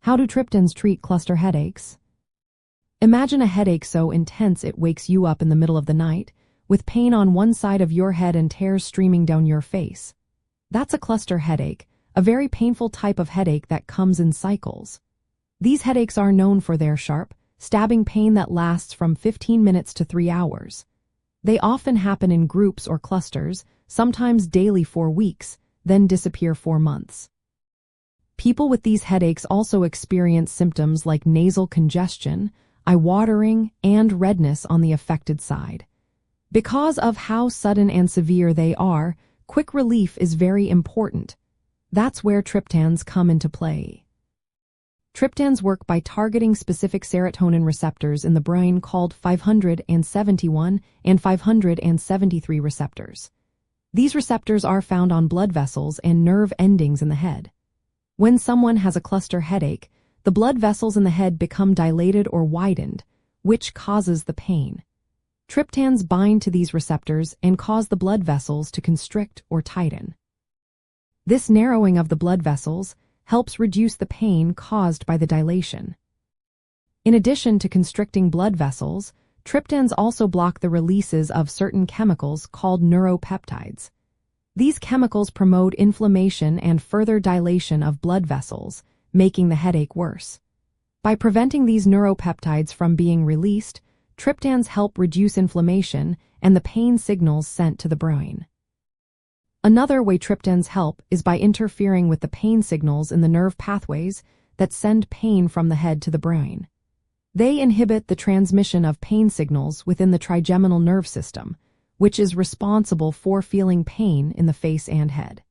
How do triptans treat cluster headaches? Imagine a headache so intense it wakes you up in the middle of the night, with pain on one side of your head and tears streaming down your face. That's a cluster headache, a very painful type of headache that comes in cycles. These headaches are known for their sharp, stabbing pain that lasts from 15 minutes to 3 hours. They often happen in groups or clusters, sometimes daily for weeks, then disappear for months. People with these headaches also experience symptoms like nasal congestion, eye watering, and redness on the affected side. Because of how sudden and severe they are, quick relief is very important. That's where triptans come into play. Triptans work by targeting specific serotonin receptors in the brain called 571 and 573 receptors. These receptors are found on blood vessels and nerve endings in the head. When someone has a cluster headache, the blood vessels in the head become dilated or widened, which causes the pain. Triptans bind to these receptors and cause the blood vessels to constrict or tighten. This narrowing of the blood vessels helps reduce the pain caused by the dilation. In addition to constricting blood vessels, triptans also block the releases of certain chemicals called neuropeptides. These chemicals promote inflammation and further dilation of blood vessels, making the headache worse. By preventing these neuropeptides from being released, triptans help reduce inflammation and the pain signals sent to the brain. Another way triptans help is by interfering with the pain signals in the nerve pathways that send pain from the head to the brain. They inhibit the transmission of pain signals within the trigeminal nerve system, which is responsible for feeling pain in the face and head.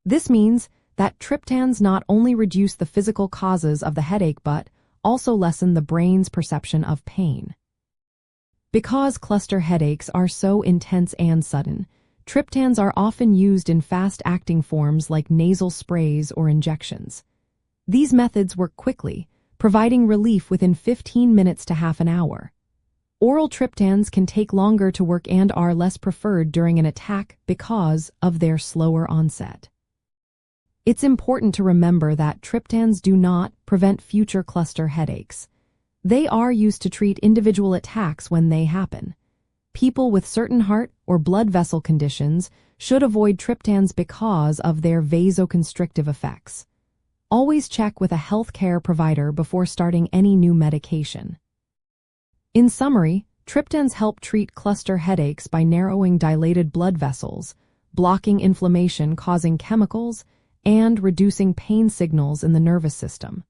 This means that triptans not only reduce the physical causes of the headache but also lessen the brain's perception of pain. Because cluster headaches are so intense and sudden, triptans are often used in fast-acting forms like nasal sprays or injections. These methods work quickly, providing relief within 15 minutes to half an hour. Oral triptans can take longer to work and are less preferred during an attack because of their slower onset. It's important to remember that triptans do not prevent future cluster headaches. They are used to treat individual attacks when they happen. People with certain heart or blood vessel conditions should avoid triptans because of their vasoconstrictive effects. Always check with a healthcare provider before starting any new medication. In summary, triptans help treat cluster headaches by narrowing dilated blood vessels, blocking inflammation causing chemicals, and reducing pain signals in the nervous system.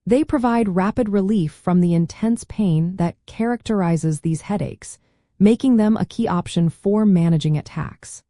They provide rapid relief from the intense pain that characterizes these headaches, making them a key option for managing attacks.